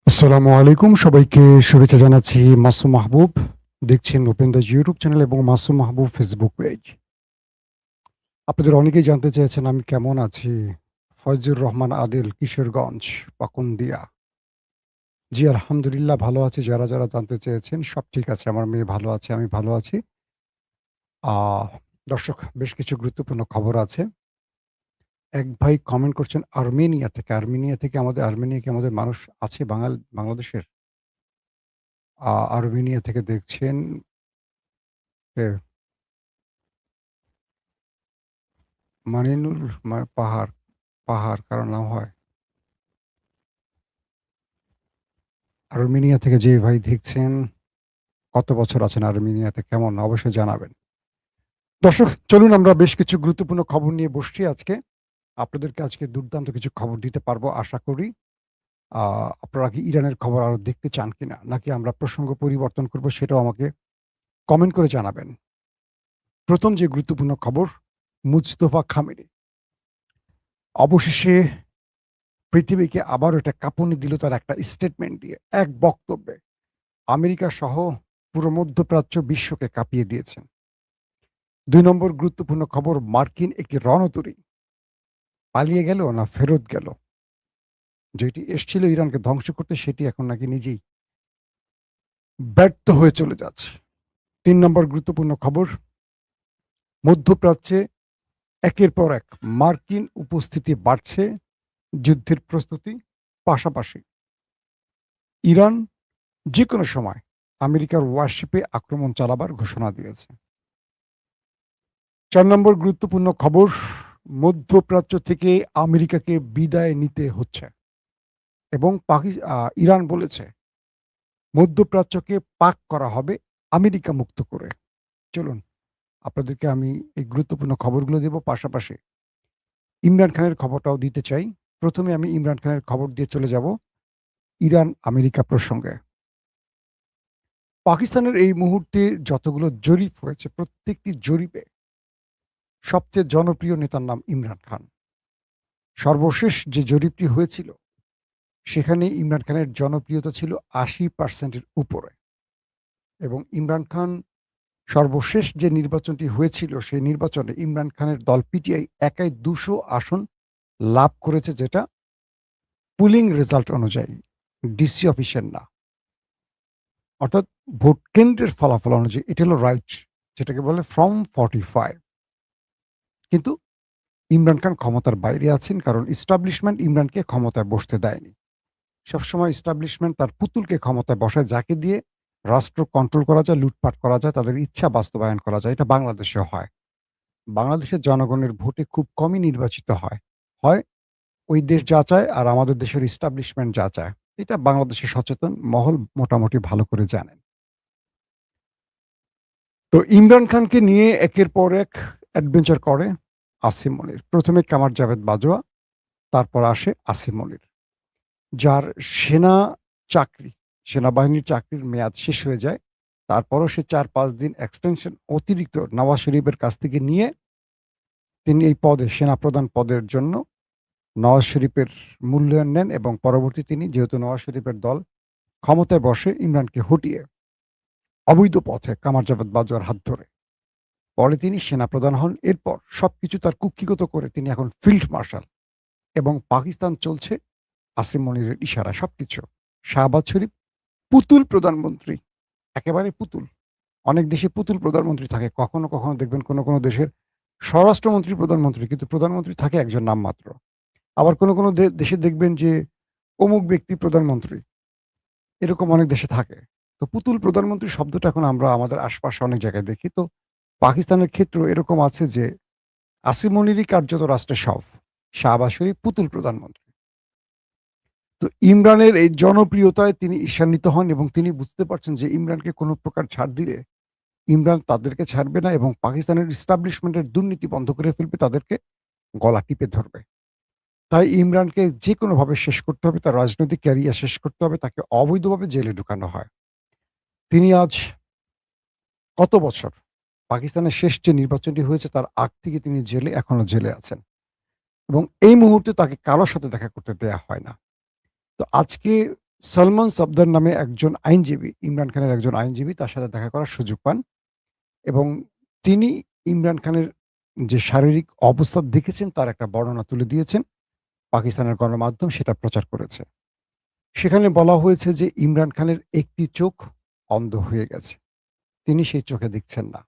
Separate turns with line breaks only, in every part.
আসসালামু আলাইকুম। সবাইকে শুভেচ্ছা জানাচ্ছি। মাসুম মাহবুব। দেখছেন ওপেন দ্য ইউটিউব চ্যানেল এবং মাসুম মাহবুব ফেসবুক পেজ। আপনাদের অনেকেই জানতে চেয়েছেন আমি কেমন আছি? ফয়জুর রহমান আদিল, কিশোরগঞ্জ, পাকুন্দিয়া। জি, আলহামদুলিল্লাহ ভালো আছি। যারা জানতে চেয়েছেন সব ঠিক আছে। আমার মেয়ে ভালো আছে, আমি ভালো আছি। আ দর্শক, বেশ কিছু গুরুত্বপূর্ণ খবর আছে। এক ভাই কমেন্ট করছেন আর্মেনিয়া থেকে। আর্মেনিয়া কি আমাদের মানুষ আছে বাংলাদেশের? আর্মেনিয়া থেকে দেখছেন কে? মানিনুর পাহাড়, কারো নাম হয়। আর্মেনিয়া থেকে যে ভাই দেখছেন, কত বছর আছেন আর্মেনিয়াতে? কেমন? অবশ্যই জানাবেন। দর্শক, চলুন আমরা বেশ কিছু গুরুত্বপূর্ণ খবর নিয়ে বসছি আজকে। আপনাদেরকে আজকে দুর্দান্ত কিছু খবর দিতে পারবো আশা করি। আ আপনারা কি ইরানের খবর আরো দেখতে চান কিনা? নাকি আমরা প্রসঙ্গ পরিবর্তন করব সেটাও আমাকে কমেন্ট করে জানাবেন। ১ম যে গুরুত্বপূর্ণ খবর, মুজতফা খামেনি অবশেষে পৃথিবীকে আবারও একটা কাঁপুনি দিল তার একটা স্টেটমেন্ট দিয়ে, এক বক্তব্যে। আমেরিকা সহ পুরো মধ্যপ্রাচ্য বিশ্বকে কাঁপিয়ে দিয়েছেন। ২ নম্বর গুরুত্বপূর্ণ খবর, মার্কিন একটি রণতরী পালিয়ে গেল না ফেরত গেল? যেটি এসছিল ইরানকে ধ্বংস করতে সেটি এখন নাকি নিজেই ব্যর্থ হয়ে চলে যাচ্ছে। ৩ নম্বর গুরুত্বপূর্ণ খবর, মধ্যপ্রাচ্যে একের পর এক মার্কিন উপস্থিতি বাড়ছে, যুদ্ধের প্রস্তুতি পাশাপাশি। ইরান যেকোনো সময় আমেরিকার ওয়ারশিপে আক্রমণ চালাবার ঘোষণা দিয়েছে। ৪ নম্বর গুরুত্বপূর্ণ খবর, মধ্যপ্রাচ্য থেকে আমেরিকাকে বিদায় নিতে হচ্ছে এবং ইরান বলেছে মধ্যপ্রাচ্যকে পাক করা হবে আমেরিকা মুক্ত করে। চলুন আপনাদেরকে আমি এই গুরুত্বপূর্ণ খবরগুলো দেব, পাশাপাশি ইমরান খানের খবরটাও দিতে চাই। ১ম এ আমি ইমরান খানের খবর দিয়ে চলে যাব ইরান আমেরিকা প্রসঙ্গে। পাকিস্তানের এই মুহূর্তে যতগুলো জরিপ হয়েছে প্রত্যেকটি জরিপে সবচেয়ে জনপ্রিয় নেতার নাম ইমরান খান। সর্বশেষ যে জরিপটি হয়েছিল সেখানে ইমরান খানের জনপ্রিয়তা ছিল ৮০% এর উপরে এবং ইমরান খান সর্বশেষ যে নির্বাচনটি হয়েছিল সেই নির্বাচনে ইমরান খানের দল পিটিআই একাই ২০০ আসন লাভ করেছে, যেটা পুলিং রেজাল্ট অনুযায়ী, ডিসি অফিসের না। অর্থাৎ ভোট কেন্দ্রের ফলাফল অনুযায়ী এটা হলো রাইট, যেটাকে বলে ফ্রম 45। কিন্তু ইমরান খান ক্ষমতার বাইরে আছেন কারণ এস্টাবলিশমেন্ট ইমরানকে ক্ষমতায় বসতে দেয়নি। সবসময় এস্টাবলিশমেন্ট তার পুতুলকে ক্ষমতায় বসায়, যাকে দিয়ে রাষ্ট্র কন্ট্রোল করা যায়, লুটপাট করা যায়, তাদের ইচ্ছা বাস্তবায়ন করা যায়। এটা বাংলাদেশেও হয়। বাংলাদেশের জনগণের ভোটে খুব কমই নির্বাচিত হয়। হয় ওই দেশ যা চায় আর আমাদের দেশের এস্টাবলিশমেন্ট যা চায়। এটা বাংলাদেশের সচেতন মহল মোটামুটি ভালো করে জানেন। তো ইমরান খানকে নিয়ে একের পর এক অ্যাডভেঞ্চার করে আসিম মনির। ১ম এ কামার জাভেদ বাজওয়া, তারপর আসে আসিম মনির। যার সেনা চাকরি, সেনাবাহিনীর চাকরির মেয়াদ শেষ হয়ে যায়। তারপরও সে ৪-৫ দিন এক্সটেনশন অতিরিক্ত নওয়াজ শরীফের কাছ থেকে নিয়ে তিনি এই পদে, সেনাপ্রধান পদের জন্য নওয়াজ শরীফের মূল্যায়ন নেন এবং পরবর্তী তিনি, যেহেতু নওয়াজ শরীফের দল ক্ষমতায় বসে, ইমরানকে হটিয়ে অবৈধ পথে কামার জাভেদ বাজওয়ার হাত ধরে পরে তিনি সেনাপ্রধান হন। এরপর সবকিছু তার কুক্ষিগত করে তিনি এখন ফিল্ড মার্শাল এবং পাকিস্তান চলছে আসিম মনিরের ইশারায় সবকিছু। শাহবাজ শরীফ পুতুল প্রধানমন্ত্রী, একেবারে পুতুল। অনেক দেশে পুতুল প্রধানমন্ত্রী থাকে। কখনো দেখবেন কোনো দেশের স্বরাষ্ট্রমন্ত্রী প্রধানমন্ত্রী, কিন্তু প্রধানমন্ত্রী থাকে একজন নামমাত্র। আবার কোনো দেশে দেখবেন যে অমুক ব্যক্তি প্রধানমন্ত্রী, এরকম অনেক দেশে থাকে। তো পুতুল প্রধানমন্ত্রী শব্দটা এখন আমরা আমাদের আশপাশে অনেক জায়গায় দেখি। তো পাকিস্তানের ক্ষেত্রেও এরকম আছে যে আসিম মনিরই কার্যত রাষ্ট্রের সব। শাহবাজ শরীফ পুতুল প্রধানমন্ত্রী। তো ইমরানের এই জনপ্রিয়তায় তিনি ঈর্ষান্বিত হন এবং তিনি বুঝতে পারছেন যে ইমরানকে কোনো প্রকার ছাড় দিলে ইমরান তাদেরকে ছাড়বে না এবং পাকিস্তানের এস্টাবলিশমেন্টের দুর্নীতি বন্ধ করে ফেলবে, তাদেরকে গলা টিপে ধরবে। তাই ইমরানকে যেকোনোভাবে শেষ করতে হবে, তার রাজনৈতিক ক্যারিয়ার শেষ করতে হবে, তাকে অবৈধভাবে জেলে ঢুকানো হয়। তিনি আজ কত বছর, পাকিস্তানের শেষ যে নির্বাচনটি হয়েছে তার আগ থেকে তিনি জেলে, এখনো জেলে আছেন এবং এই মুহূর্তে তাকে কারো সাথে দেখা করতে দেয়া হয় না। তো আজকে সলমন সফদর নামে একজন আইনজীবী, ইমরান খানের একজন আইনজীবী তার সাথে দেখা করার সুযোগ পান এবং তিনি ইমরান খানের যে শারীরিক অবস্থা দেখেছেন তার একটা বর্ণনা তুলে দিয়েছেন। পাকিস্তানের গণমাধ্যম সেটা প্রচার করেছে। সেখানে বলা হয়েছে যে ইমরান খানের একটি চোখ অন্ধ হয়ে গেছে। তিনি সেই চোখে দেখছেন না।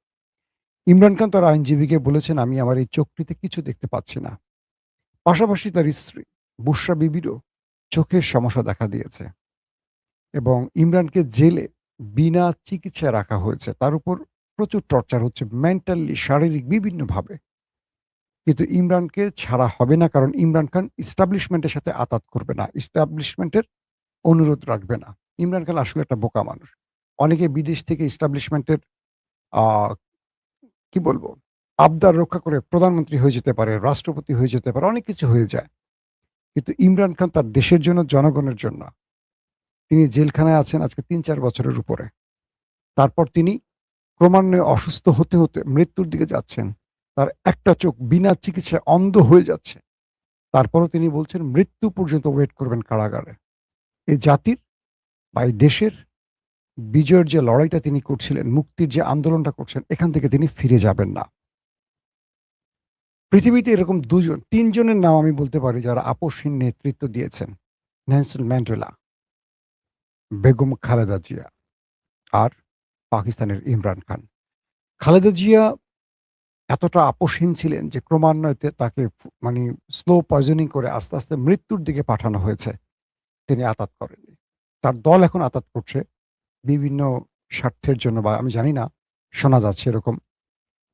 ইমরান খান তার আইনজীবীকে বলেছেন, "আমি আমার এই চোখটিতে কিছু দেখতে পাচ্ছি না।" পাশাপাশি তার স্ত্রী বুশরা বিবিরও চোখের সমস্যা দেখা দিয়েছে এবং ইমরানকে জেলে বিনা চিকিৎসায় রাখা হয়েছে। তার উপর প্রচুর টর্চার হচ্ছে মেন্টালি, শারীরিক বিভিন্নভাবে। কিন্তু ইমরানকে ছাড়া হবে না কারণ ইমরান খান এস্টাবলিশমেন্টের সাথে আতাত করবে না। এস্টাবলিশমেন্টের অনুরোধ রাখবে না। ইমরান খান আসলে একটা বোকা মানুষ। অনেকে বিদেশ থেকে এস্টাবলিশমেন্টের আ কি বলবো? আবদার রক্ষা করে প্রধানমন্ত্রী হয়ে যেতে পারে, রাষ্ট্রপতি হয়ে যেতে পারে, অনেক কিছু হয়ে যায়। কিন্তু ইমরান খান তার দেশের জন্য, জনগণের জন্য তিনি জেলখানায় আছেন আজকে ৩-৪ বছরের উপরে। তারপর তিনি ক্রমান্বয়ে অসুস্থ হতে, হতে মৃত্যুর দিকে যাচ্ছেন। তার একটা চোখ বিনা চিকিৎসায় অন্ধ হয়ে যাচ্ছে। তারপরও তিনি বলছেন মৃত্যু পর্যন্ত ওয়েট করবেন কারাগারে। এই জাতির বা এই দেশের বিজয়ের যে লড়াইটা তিনি করছিলেন, মুক্তির যে আন্দোলনটা করছেন, এখান থেকে তিনি ফিরে যাবেন না। পৃথিবীতে এরকম ২ জন, ৩ জনের নাম আমি বলতে পারি যারা আপসহীন নেতৃত্ব দিয়েছেন। নেলসন ম্যান্ডেলা, বেগম খালেদা জিয়া আর পাকিস্তানের ইমরান খান। খালেদা জিয়া এতটা আপসহীন ছিলেন যে ক্রমান্বয়ে তাকে মানে স্লো পয়জনিং করে আস্তে, আস্তে মৃত্যুর দিকে পাঠানো হয়েছে। তিনি আতাত করেননি। তার দল এখন আতাত করছে বিভিন্ন স্বার্থের জন্য বা আমি জানি না, শোনা যাচ্ছে এরকম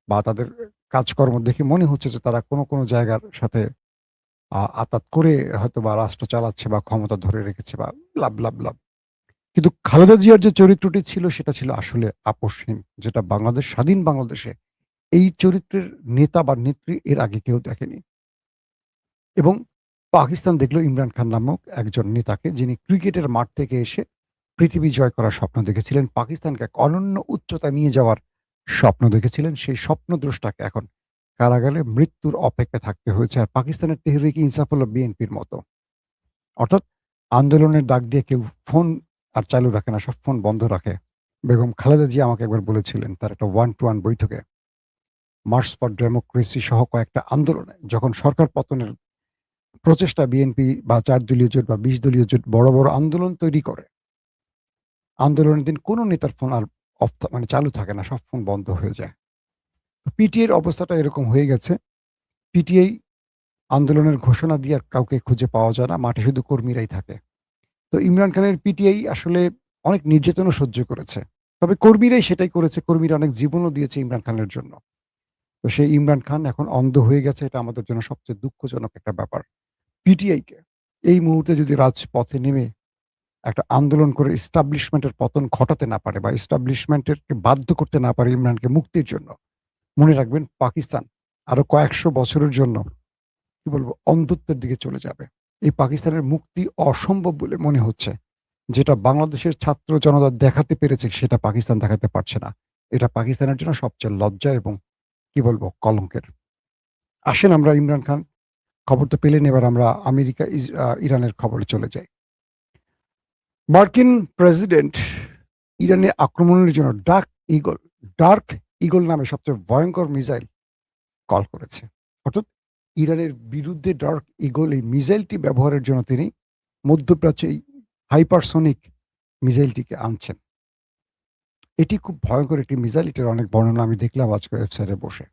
বা তাদের কাজকর্ম দেখে মনে হচ্ছে যে তারা কোনো, কোনো জায়গার সাথে আতাত করে হয়তোবা রাষ্ট্র চালাচ্ছে বা ক্ষমতা ধরে রেখেছে বা ব্লা, ব্লা, ব্লা। কিন্তু খালেদা জিয়ার যে চরিত্রটি ছিল সেটা ছিল আসলে আপসহীন। যেটা বাংলাদেশ, স্বাধীন বাংলাদেশে এই চরিত্রের নেতা বা নেত্রী এর আগে কেউ দেখেনি। এবং পাকিস্তান দেখল ইমরান খান নামক একজন নেতাকে যিনি ক্রিকেটের মাঠ থেকে এসে পৃথিবী জয় করার স্বপ্ন দেখেছিলেন। পাকিস্তানকে এক অনন্য উচ্চতায় নিয়ে যাওয়ার স্বপ্ন দেখেছিলেন। সেই স্বপ্নদ্রষ্টাকে এখন কারাগারে মৃত্যুর অপেক্ষায় থাকতে হয়েছে। আর পাকিস্তানের তেহরিক ইনসাফ হলো বিএনপির মতো। অর্থাৎ আন্দোলনের ডাক দিয়ে কেউ ফোন আর চালু রাখে না, সব ফোন বন্ধ রাখে। বেগম খালেদা জিয়া আমাকে একবার বলেছিলেন তার একটা ওয়ান টু ওয়ান বৈঠকে, মার্চ ফর ডেমোক্রেসি সহ কয়েকটা আন্দোলনে যখন সরকার পতনের প্রচেষ্টা বিএনপি বা ৪ দলীয় জোট বা ২০ দলীয় জোট বড়, বড় আন্দোলন তৈরি করে। আন্দোলনের দিন কোনো নেতার ফোন আর মানে চালু থাকে না, সব ফোন বন্ধ হয়ে যায়। তো পিটিআইর অবস্থাটা এরকম হয়ে গেছে। পিটিআই আন্দোলনের ঘোষণা দিয়ে আর কাউকে খুঁজে পাওয়া যায় না। মাঠে শুধু কর্মীরাই থাকে। তো ইমরান খানের পিটিআই আসলে অনেক নির্যাতনও সহ্য করেছে। তবে কর্মীরাই সেটাই করেছে। কর্মীরা অনেক জীবনও দিয়েছে ইমরান খানের জন্য। তো সেই ইমরান খান এখন অন্ধ হয়ে গেছে। এটা আমাদের জন্য সবচেয়ে দুঃখজনক একটা ব্যাপার। পিটিআইকে এই মুহূর্তে যদি রাজপথে নেমে একটা আন্দোলন করে এস্টাবলিশমেন্টের পতন ঘটাতে না পারে বা এস্টাবলিশমেন্টেরকে বাধ্য করতে না পারে ইমরানকে মুক্তির জন্য, মনে রাখবেন পাকিস্তান আরো কয়েকশো বছরের জন্য কি বলবো অন্ধত্বের দিকে চলে যাবে। এই পাকিস্তানের মুক্তি অসম্ভব বলে মনে হচ্ছে। যেটা বাংলাদেশের ছাত্র জনতা দেখাতে পেরেছে সেটা পাকিস্তান দেখাতে পারছে না। এটা পাকিস্তানের জন্য সবচেয়ে লজ্জার এবং কি বলবো কলঙ্কের। আসেন আমরা ইমরান খান খবর তো পেলেন, এবার আমরা আমেরিকা ইরানের খবরে চলে যাই। মার্কিন প্রেসিডেন্ট ইরানে আক্রমণের জন্য ডার্ক ঈগল নামে সবচেয়ে ভয়ংকর মিসাইল কল করেছে। অর্থাৎ ইরানের বিরুদ্ধে ডার্ক ঈগল এই মিসাইলটি ব্যবহারের জন্য তিনি মধ্যপ্রাচ্যে এই হাইপারসনিক মিসাইলটিকে আনছেন। এটি খুব ভয়ংকর একটি মিসাইল। এটার অনেক বর্ণনা আমি দেখলাম আজকে ওয়েবসাইটে বসে।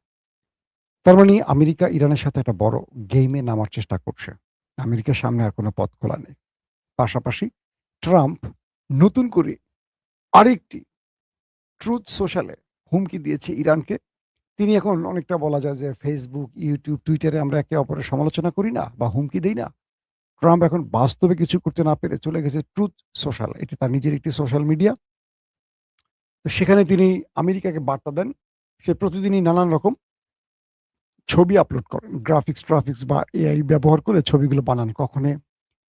তার মানে আমেরিকা ইরানের সাথে একটা বড় গেইমে নামার চেষ্টা করছে। আমেরিকার সামনে আর কোনো পথ খোলা নেই। পাশাপাশি ট্রাম্প নতুন করে আরেকটি ট্রুথ সোশ্যালে হুমকি দিয়েছে ইরানকে। তিনি এখন অনেকটা বলা যায় যে Facebook, YouTube, Twitter এ আমরা একে অপরের সমালোচনা করি না বা হুমকি দেই না? ট্রাম্প এখন বাস্তবে কিছু করতে না পেরে চলে গেছে ট্রুথ সোশ্যাল। এটি তার নিজের একটি সোশ্যাল মিডিয়া। তো সেখানে তিনি আমেরিকাকে বার্তা দেন। সে প্রতিদিনই নানান রকম ছবি আপলোড করেন। গ্রাফিক্স বা এআই ব্যবহার করে ছবিগুলো বানান। কখনো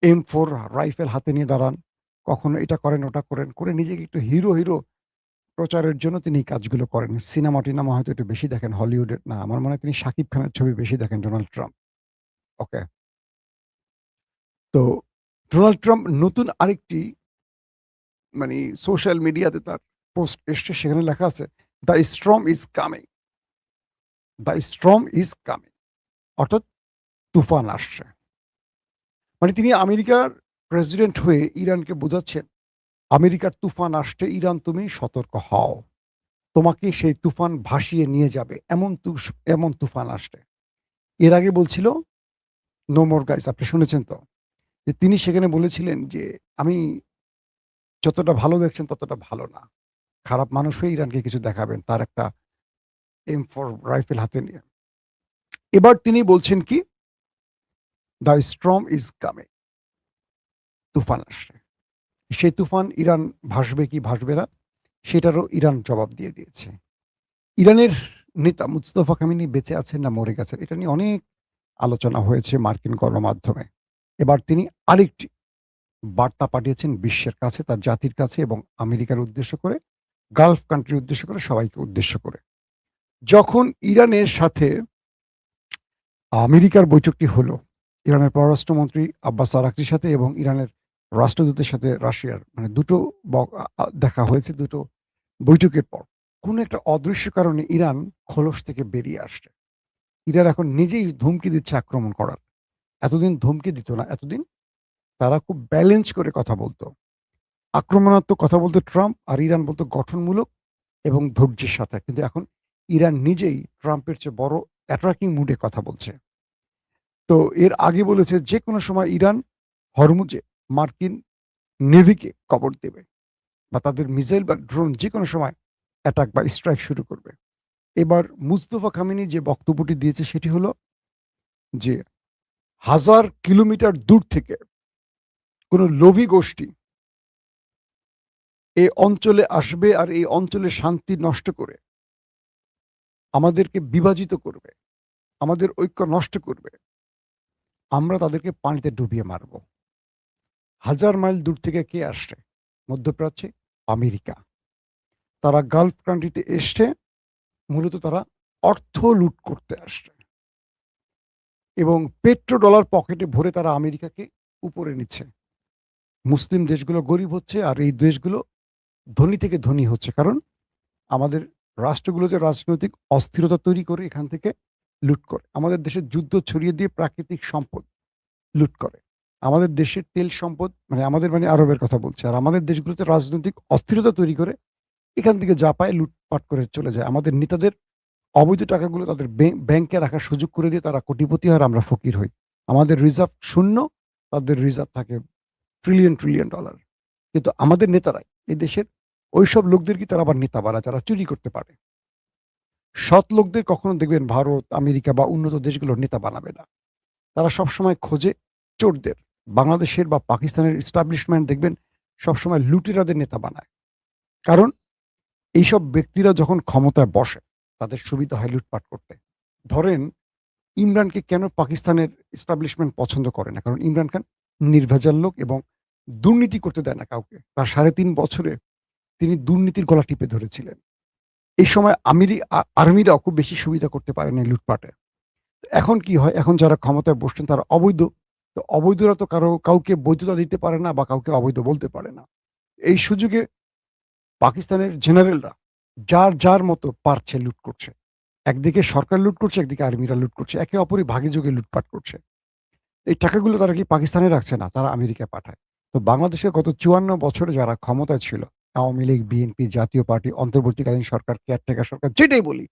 M4 রাইফেল হাতে নিয়ে দাঁড়ান, কখনো এটা করেন, ওটা করেন, করে নিজেকে একটু হিরো প্রচারের জন্য তিনি এই কাজগুলো করেন। সিনেমা-টিনেমা হয়তো একটু বেশি দেখেন হলিউডের না। আমার মনে হয় তিনি শাকিব খানের ছবি বেশি দেখেন ডোনাল্ড ট্রাম্প। ওকে। তো ডোনাল্ড ট্রাম্প নতুন আরেকটি মানে সোশ্যাল মিডিয়াতে তার পোস্ট এসছে, সেখানে লেখা আছে, the storm is coming, the storm is coming, অর্থাৎ তুফান আসছে। মানে তিনি আমেরিকার প্রেসিডেন্ট হয়ে ইরানকে বোঝাচ্ছেন, আমেরিকার তুফান আসছে, ইরান তুমি সতর্ক হও, তোমাকে সেই তুফান ভাসিয়ে নিয়ে যাবে, এমন তুফান আসছে। এর আগে বলছিল নো মোর গাইস, আপনি শুনেছেন তো, যে তিনি সেখানে বলেছিলেন যে আমি যতটা ভালো দেখছেন ততটা ভালো না, খারাপ মানুষ হয়ে ইরানকে কিছু দেখাবেন, তার একটা M4 রাইফেল হাতে নিয়ে। এবার তিনি বলছেন কি, দ্য স্টর্ম ইজ কামিং, তুফান আসছে। সেই তুফান ইরান ভাসবে কি ভাসবে না, সেটারও ইরান জবাব দিয়ে দিয়েছে। ইরানের নেতা মুস্তফা কামিনী বেঁচে আছেন না মরে গেছেন, এটা নিয়ে অনেক আলোচনা হয়েছে মার্কিন গণমাধ্যমে। এবার তিনি আরেকটি বার্তা পাঠিয়েছেন বিশ্বের কাছে, তার জাতির কাছে এবং আমেরিকার উদ্দেশ্য করে, গালফ কান্ট্রির উদ্দেশ্য করে, সবাইকে উদ্দেশ্য করে। যখন ইরানের সাথে আমেরিকার বৈঠকটি হলো, ইরানের পররাষ্ট্রমন্ত্রী আব্বাস আরাকচির সাথে এবং ইরানের রাষ্ট্রদূতের সাথে রাশিয়ার, মানে দুটো দেখা হয়েছে দুটো বৈঠকের পর, কোনো একটা অদৃশ্য কারণে ইরান খোলস থেকে বেরিয়ে আসছে। ইরান এখন নিজেই ধমকি দিচ্ছে আক্রমণ করার। এতদিন ধমকি দিত না, এতদিন তারা খুব ব্যালেন্স করে কথা বলতো। আক্রমণাত্মক কথা বলতো ট্রাম্প, আর ইরান বলতো গঠনমূলক এবং ধৈর্যের সাথে। কিন্তু এখন ইরান নিজেই ট্রাম্পের চেয়ে বড় অ্যাটাকিং মুডে কথা বলছে। তো এর আগে বলেছে যে কোনো সময় ইরান হরমুজে মার্কিন নেভিকে কবর দেবে, বা তাদের মিসাইল বা ড্রোন যে কোনো সময় অ্যাটাক বা স্ট্রাইক শুরু করবে। এবার মুস্তফা খামেনি যে বক্তব্যটি দিয়েছে সেটি হলো যে 1000 কিলোমিটার দূর থেকে কোনো লোভী গোষ্ঠী এই অঞ্চলে আসবে আর এই অঞ্চলের শান্তি নষ্ট করে আমাদেরকে বিভাজিত করবে, আমাদের ঐক্য নষ্ট করবে, আমরা তাদেরকে পানিতে ডুবিয়ে মারব। 1000 মাইল দূর থেকে কে আসছে? মধ্যপ্রাচ্যে আমেরিকা। তারা গালফ কান্ট্রিতে এসছে, মূলত তারা অর্থ লুট করতে আসছে এবং পেট্রো ডলার পকেটে ভরে তারা আমেরিকাকে উপরে নিচ্ছে। মুসলিম দেশগুলো গরিব হচ্ছে আর এই দেশগুলো ধনী থেকে ধনী হচ্ছে, কারণ আমাদের রাষ্ট্রগুলোতে রাজনৈতিক অস্থিরতা তৈরি করে এখান থেকে লুট করে, আমাদের দেশের যুদ্ধ ছড়িয়ে দিয়ে প্রাকৃতিক সম্পদ লুট করে, আমাদের দেশের তেল সম্পদ, মানে আমাদের মানে আরবের কথা বলছে, আর আমাদের দেশগুলোতে রাজনৈতিক অস্থিরতা তৈরি করে এখান থেকে যা পায় লুটপাট করে চলে যায়। আমাদের নেতাদের অবৈধ টাকাগুলো তাদের ব্যাংকে রাখার সুযোগ করে দিয়ে তারা কোটিপতি হয় আর আমরা ফকির হই। আমাদের রিজার্ভ শূন্য, তাদের রিজার্ভ থাকে ট্রিলিয়ন ট্রিলিয়ন ডলার। কিন্তু আমাদের নেতারাই এই দেশের ওইসব লোকদেরকে তারা আবার নেতা বানায় যারা চুরি করতে পারে। সৎ লোকদের কখনো দেখবেন ভারত, আমেরিকা বা উন্নত দেশগুলোর নেতা বানাবে না। তারা সবসময় খোঁজে চোরদের। বাংলাদেশের বা পাকিস্তানের এস্টাবলিশমেন্ট দেখবেন সবসময় লুটেরাদের নেতা বানায়। কারণ এইসব ব্যক্তিরা যখন ক্ষমতায় বসে তাদের সুবিধা হয় লুটপাট করতে। ধরেন ইমরানকে কেন পাকিস্তানের এস্টাবলিশমেন্ট পছন্দ করে না? কারণ ইমরান খান নির্ভেজাল লোক এবং দুর্নীতি করতে দেয় না কাউকে। তার ৩.৫ বছরে তিনি দুর্নীতির গলা টিপে ধরেছিলেন। এই সময় আর্মিরাও খুব বেশি সুবিধা করতে পারেনি লুটপাটে। এখন কি হয়? এখন যারা ক্ষমতায় বসছেন তারা অবৈধ। তো অবৈধরা তো কাউকে বৈধতা দিতে পারে না বা কাউকে অবৈধ বলতে পারে না। এই সুযোগে পাকিস্তানের জেনারেলরা যার মতো পারছে লুট করছে। একদিকে সরকার লুট করছে, একদিকে আর্মিরা লুট করছে। একে অপরই ভাগে যোগে লুটপাট করছে। এই টাকাগুলো তারা কি পাকিস্তানে রাখছে না, তারা আমেরিকায় পাঠায়। তো বাংলাদেশে গত ৫৪ বছরে যারা ক্ষমতায় ছিল, আওয়ামী লীগ, বিএনপি, জাতীয় পার্টি, অন্তর্বর্তীকালীন সরকার, কেয়ারটেকার সরকার, যেটাই বলি,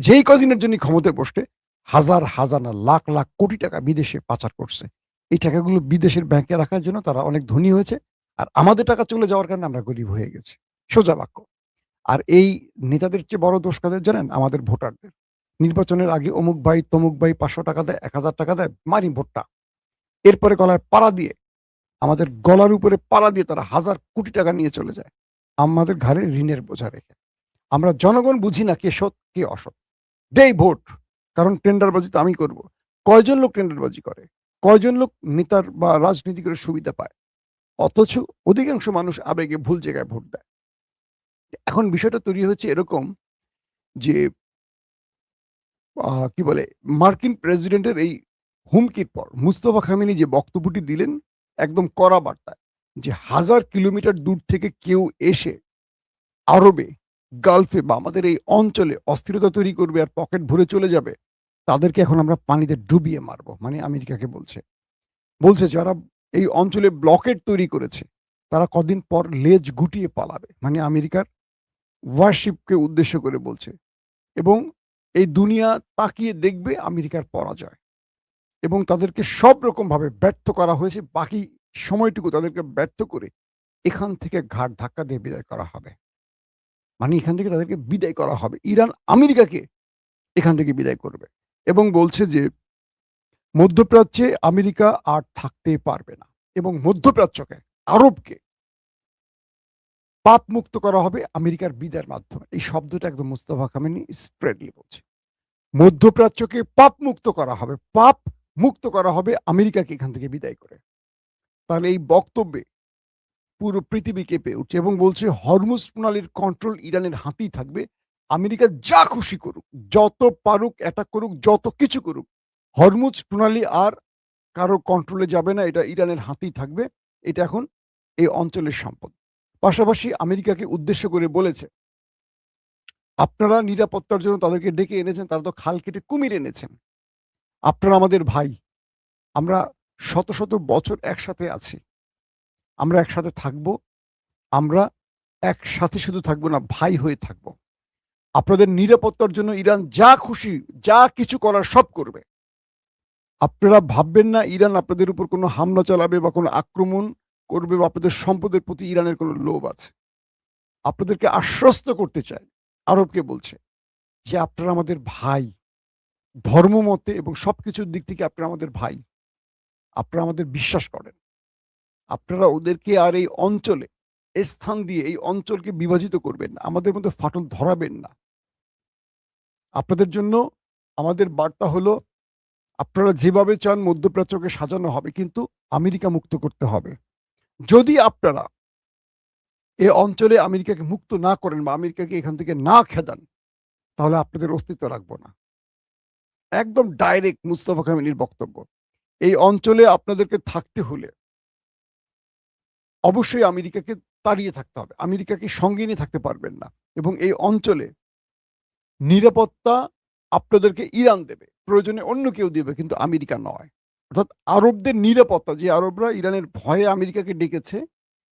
যেই কদিনের জন্য ক্ষমতায় বসতে হাজার না লাখ লাখ কোটি টাকা বিদেশে পাচার করছে। এই টাকাগুলো বিদেশের ব্যাংকে রাখার জন্য তারা অনেক ধনী হয়েছে। আর আমাদের টাকা চলে যাওয়ার কারণে আমরা গরিব হয়ে গেছি। সোজা বাক্য। আর এই নেতাদের চেয়ে বড় দোষ কাদের জানেন? আমাদের ভোটারদের। নির্বাচনের আগে অমুক ভাই, তমুক ভাই ৫০০ টাকা দেয়, ১,০০০ টাকা দেয়, মারি ভোটটা। এরপরে গলায় পাড়া দিয়ে, আমাদের গলার উপরে পাড়া দিয়ে তারা হাজার কোটি টাকা নিয়ে চলে যায়। আমাদের ঘাড়ে ঋণের বোঝা রেখে। আমরা জনগণ বুঝি না কে সৎ, কে অসৎ। দেই ভোট। কারণ টেন্ডারবাজি তো আমি করব। কয়জন লোক টেন্ডারবাজি করে? কয়জন লোক নেতার বা রাজনীতি করে সুবিধা পায়? অথচ অধিকাংশ মানুষ আবেগে ভুল জায়গায় ভোট দেয়। এখন বিষয়টা তৈরি হচ্ছে এরকম যে কি বলে, মার্কিন প্রেসিডেন্টের এই হুমকির পর মুস্তফা খামেনি যে বক্তব্যটি দিলেন একদম কড়া বার্তায়। যে 1000 কিলোমিটার দূর থেকে কেউ এসে আরবে, গালফে বা আমাদের এই অঞ্চলে অস্থিরতা তৈরি করবে আর পকেট ভরে চলে যাবে, তাদেরকে এখন আমরা পানিতে ডুবিয়ে মারব। মানে আমেরিকাকে বলছে। বলছে যারা এই অঞ্চলে ব্লকেড তৈরি করেছে, তারা কদিন পর লেজ গুটিয়ে পালাবে। মানে আমেরিকার ওয়ারশিপকে উদ্দেশ্য করে বলছে। এবং এই দুনিয়া তাকিয়ে দেখবে আমেরিকার পরাজয়। এবং তাদেরকে সব রকমভাবে ব্যর্থ করা হয়েছে। বাকি সময়টুকু তাদেরকে ব্যর্থ করে এখান থেকে ঘাড় ধাক্কা দিয়ে বিদায় করা হবে। মানে এখান থেকে তাদেরকে বিদায় করা হবে। ইরান আমেরিকাকে এখান থেকে বিদায় করবে। এবং বলছে যে মধ্যপ্রাচ্যে আমেরিকা আর থাকতে পারবে না। এবং মধ্যপ্রাচ্যকে, আরবকে পাপ মুক্ত করা হবে আমেরিকার বিদায়ের মাধ্যমে। এই শব্দটা একদম মুস্তাফা খামেনি স্ট্রেটলি বলছে। মধ্যপ্রাচ্যকে পাপ মুক্ত করা হবে। পাপ মুক্ত করা হবে আমেরিকাকে এখান থেকে বিদায় করে। তাহলে এই বক্তব্যে পুরো পৃথিবী কেঁপে উঠছে এবং বলছে হরমুজ প্রণালীর কন্ট্রোল ইরানের হাতেই থাকবে। আমেরিকা যা খুশি করুক, যত পারুক অ্যাটাক করুক, যত কিছু করুক, হরমুজ প্রণালী আর কারো কন্ট্রোলে যাবে না। এটা ইরানের হাতেই থাকবে। এটা এখন এই অঞ্চলের সম্পদ। পাশাপাশি আমেরিকাকে উদ্দেশ্য করে বলেছে, আপনারা নিরাপত্তার জন্য তাদেরকে ডেকে এনেছেন, তারা তো খাল কেটে কুমির এনেছেন। আপনারা আমাদের ভাই। আমরা শত শত বছর একসাথে আছি। আমরা একসাথে থাকবো। আমরা একসাথে শুধু থাকবো না, ভাই হয়ে থাকবো। আপনাদের নিরাপত্তার জন্য ইরান যা খুশি, যা কিছু করার সব করবে। আপনারা ভাববেন না ইরান আপনাদের উপর কোনো হামলা চালাবে বা কোনো আক্রমণ করবে বা আপনাদের সম্পদের প্রতি ইরানের কোনো লোভ আছে। আপনাদেরকে আশ্বস্ত করতে চাই, আরবকে বলছে যে আপনারা আমাদের ভাই। ধর্মমতে এবং সবকিছুর দিক থেকে আপনারা আমাদের ভাই। আপনারা আমাদের বিশ্বাস করেন। আপনারা ওদেরকে আর এই অঞ্চলে স্থান দিয়ে এই অঞ্চলকে বিভাজিত করবেন না। আমাদের মধ্যে ফাটল ধরাবেন না। আপনাদের জন্য আমাদের বার্তা হলো, আপনারা যেভাবে চান মধ্যপ্রাচ্যকে সাজানো হবে, কিন্তু আমেরিকা মুক্ত করতে হবে। যদি আপনারা এ অঞ্চলে আমেরিকাকে মুক্ত না করেন বা আমেরিকাকে এখান থেকে না খেদান, তাহলে আপনাদের অস্তিত্ব রাখবো না। একদম ডাইরেক্ট মুস্তাফা খামেনির বক্তব্য। এই অঞ্চলে আপনাদেরকে থাকতে হলে অবশ্যই আমেরিকাকে তাড়িয়ে থাকতে হবে। আমেরিকাকে সঙ্গে নিয়ে থাকতে পারবেন না। এবং এই অঞ্চলে নিরাপত্তা আপনাদেরকে ইরান দেবে। প্রয়োজনে অন্য কেউ দেবে, কিন্তু আমেরিকা নয়। অর্থাৎ আরবদের নিরাপত্তা, যে আরবরা ইরানের ভয়ে আমেরিকাকে ডেকেছে,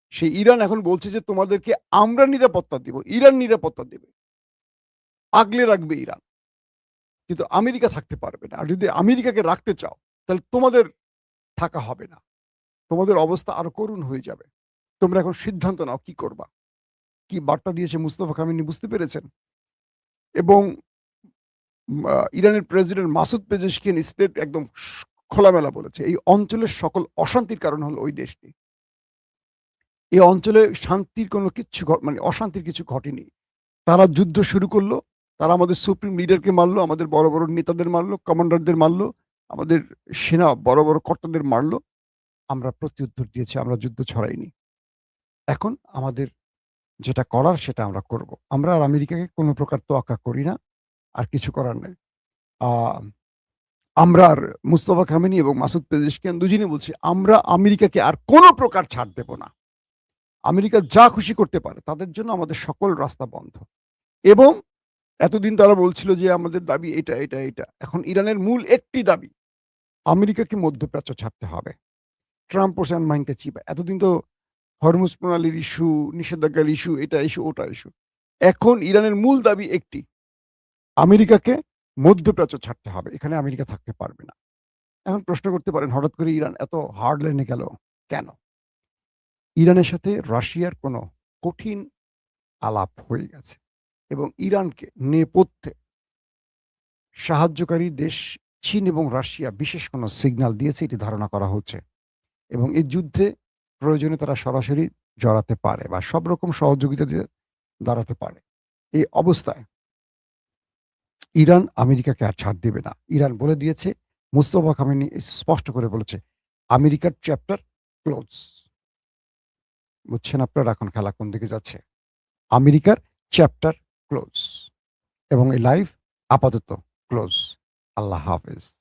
সেই ইরান এখন বলছে যে তোমাদেরকে আমরা নিরাপত্তা দিব, ইরান নিরাপত্তা দেবে। আগলে রাখবে ইরান। কিন্তু আমেরিকা থাকতে পারবে না। আর যদি আমেরিকাকে রাখতে চাও, তাহলে তোমাদের থাকা হবে না। তোমাদের অবস্থা আরো করুণ হয়ে যাবে। তোমরা এখন সিদ্ধান্ত নাও কি করবা। কি বার্তা দিয়েছে মুস্তাফা খামেনি বুঝতে পেরেছেন? এবং ইরানের প্রেসিডেন্ট মাসুদ পেজেশকিয়ান স্টেট একদম খোলামেলা বলেছে, এই অঞ্চলের সকল অশান্তির কারণ হলো ওই দেশটি। এই অঞ্চলে শান্তির কোনো কিচ্ছু মানে অশান্তির কিছু ঘটেনি। তারা যুদ্ধ শুরু করলো। তারা আমাদের সুপ্রিম লিডারকে মারলো, আমাদের বড় বড় নেতাদের মারলো, কমান্ডারদের মারলো, আমাদের সেনা বড় বড় কর্তাদের মারলো। আমরা প্রত্যুত্তর দিয়েছি, আমরা যুদ্ধ ছড়াইনি। এখন আমাদের যেটা করার সেটা আমরা করব। আমরা আর আমেরিকাকে কোনো প্রকার তোয়াক্কা করি না। আর কিছু করার নেই। আ আমরা আর মুস্তফা খামেনি এবং মাসুদ পেজেশকিয়ান দুজনেই বলছি, আমরা আমেরিকাকে আর কোনো প্রকার ছাড় দেব না। আমেরিকা যা খুশি করতে পারে। তাদের জন্য আমাদের সকল রাস্তা বন্ধ। এবং এতদিন তারা বলছিল যে আমাদের দাবি এটা, এটা, এটা। এখন ইরানের মূল একটি দাবি, আমেরিকাকে মধ্যপ্রাচ্য ছাড়তে হবে। ট্রাম্প ও সান মাইনকে চিবা। এতদিন তো হরমুজ প্রণালীর ইস্যু, নিষেধাজ্ঞার ইস্যু, এটা ইস্যু, ওটা ইস্যু। এখন ইরানের মূল দাবি একটি, আমেরিকাকে মধ্যপ্রাচ্য ছাড়তে হবে। এখানে আমেরিকা থাকতে পারবে না। এখন প্রশ্ন করতে পারেন হঠাৎ করে ইরান এত হার্ড লাইনে গেল কেন? ইরানের সাথে রাশিয়ার কোনো কঠিন আলাপ হয়ে গেছে এবং ইরানকে নেপথ্যে সাহায্যকারী দেশ চীন এবং রাশিয়া বিশেষ কোনো সিগন্যাল দিয়েছে, এটি ধারণা করা হচ্ছে। এবং এই যুদ্ধে প্রয়োজনে তারা সরাসরি জড়াতে পারে বা সব রকম সহযোগিতা দিয়ে দাঁড়াতে পারে। এই অবস্থায় ইরান আমেরিকাকে আর ছাড় দেবে না। ইরান বলে দিয়েছে, মুস্তফা খামেনি স্পষ্ট করে বলেছে, আমেরিকার চ্যাপ্টার ক্লোজ। বুঝছেন আপনারা এখন খেলা কোন দিকে যাচ্ছে? আমেরিকার চ্যাপ্টার ক্লোজ। এবং এই লাইভ আপাতত ক্লোজ। আল্লাহ হাফেজ।